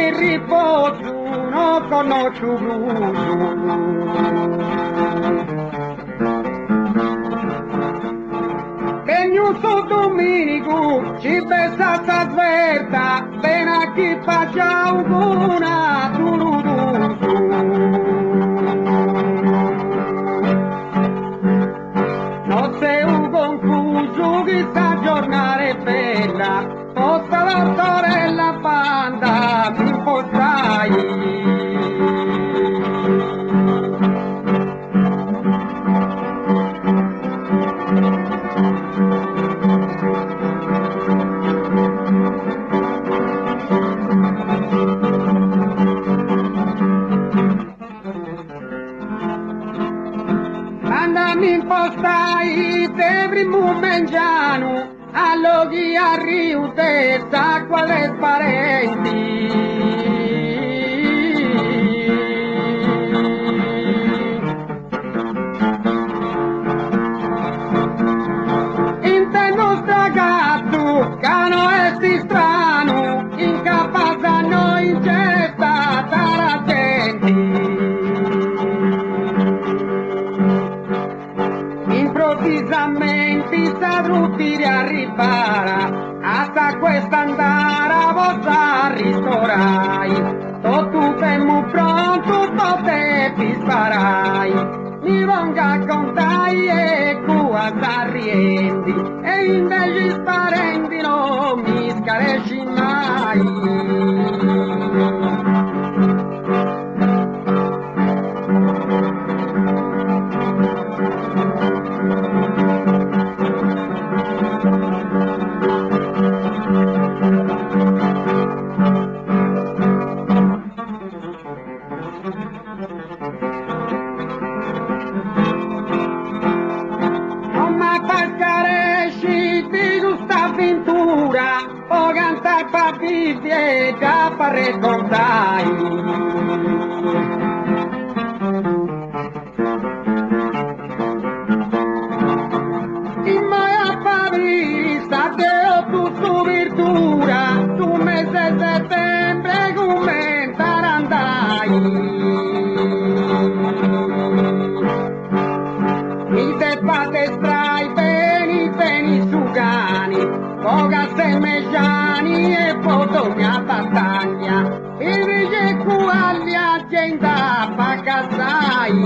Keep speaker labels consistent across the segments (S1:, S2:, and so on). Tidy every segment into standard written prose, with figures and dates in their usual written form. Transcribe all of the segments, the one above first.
S1: il riposo non conosco Su Dominico ci pensa sta sverta, bene a chi faccia una non sei un confuso che sta giornata è bella, posta la sorella banda, mi postai. Andami impostai te primo mangiano, alloghi a Rio Testa quale parenti. Intendo sta gatto, cano esti strano, in capazza noi getta la gente. Improvvisamente sta ruttire a ripara, hasta questa andare a vostra ristorai, tutto tempo pronto, te ti sparai, mi venga contai e qua s'arriendi, e invece sparenti non mi scaresci mai. O canta pa vivere da pa ricordare. In mai appavista te ho tu su virtura, tu mese settembre come tarandai. Mi te fate strai, beni su cani, Poga se mejani e foto mia battaglia, e dice quali agenda pa casai.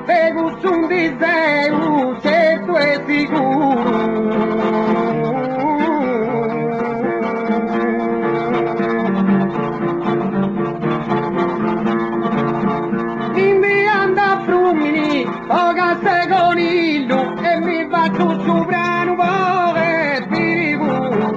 S1: Pego un diseu, certo e sicuro. Mi anda a Frumini, poca seconillo, e mi faccio soprano e ti ricuro.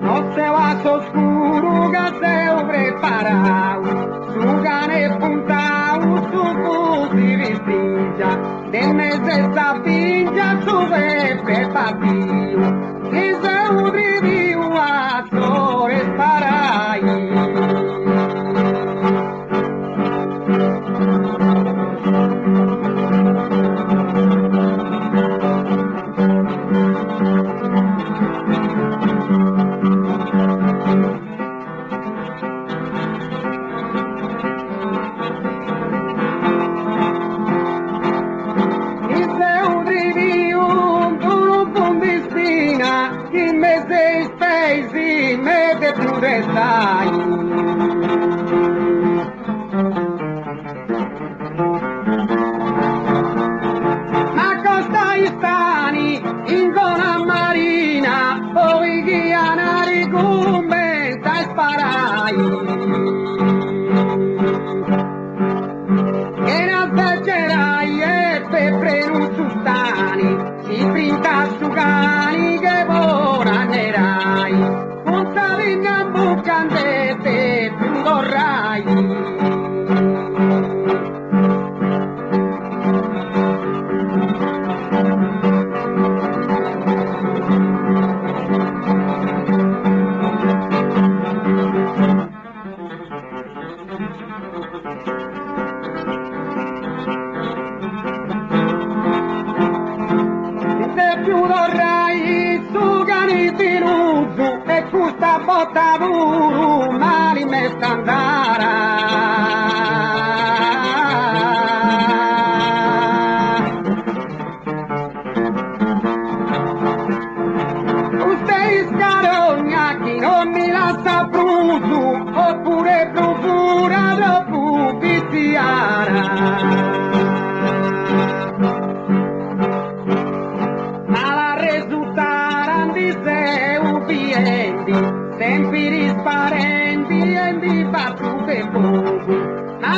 S1: Non se va oscuro che se preparato, su cane puntao, su così vestiglia, del mese sta pingia, su pepe patio, e se un rivio a sole sparai. Restai. Ma costa stani in zona marina, poi ghianari commenta e sparai. E non beccerai e pepe non su stani, si printa su cani che buona nerai. Bucandete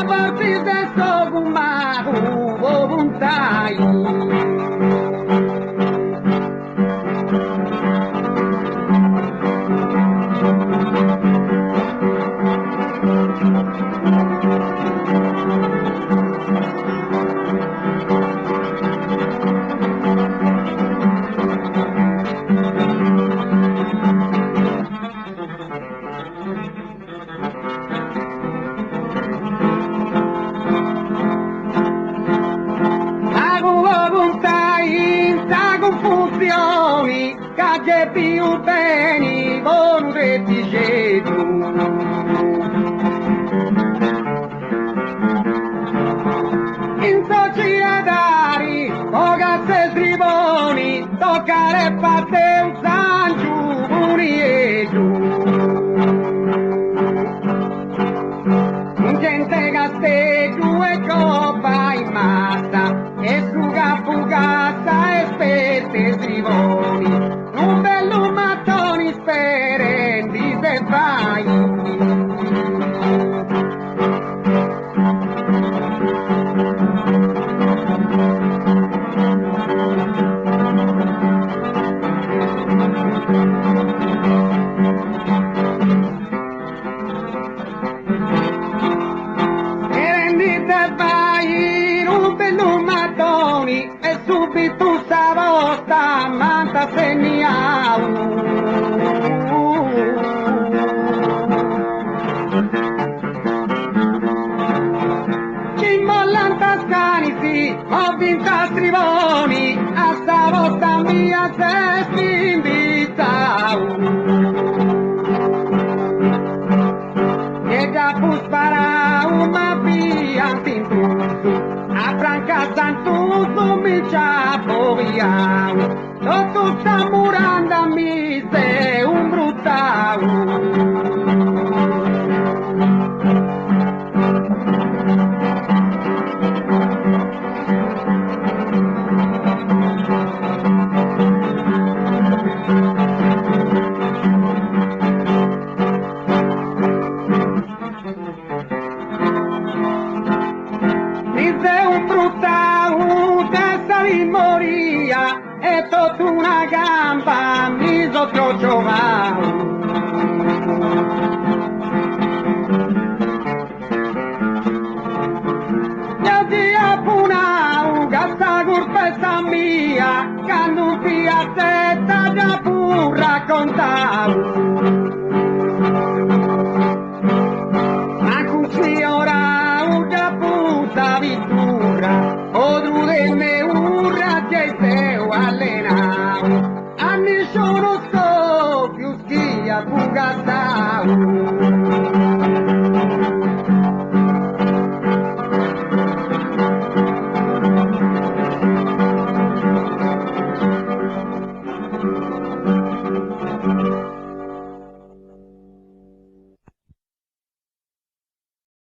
S1: a partir de Sogumaru, voluntai. Confusioni, che più bene con rettigeto. In societari, ragazze striboni, toccare parte un sangiù unieto. Gente casteggio e coppa in massa, e suga fugazza e spette strivoni, un bello mattoni sperenti se fai. E subito sta volta manta segniau. Ci mollanta scanisi, ho vinto a strivoni, a sta volta mia se invitau. E già fu sparau ma via t'intruso. A Franca Santuso mi ciapoviau, tutto sta muranda mi se un bruttau. Moria e tutta una gamba mi so giovau.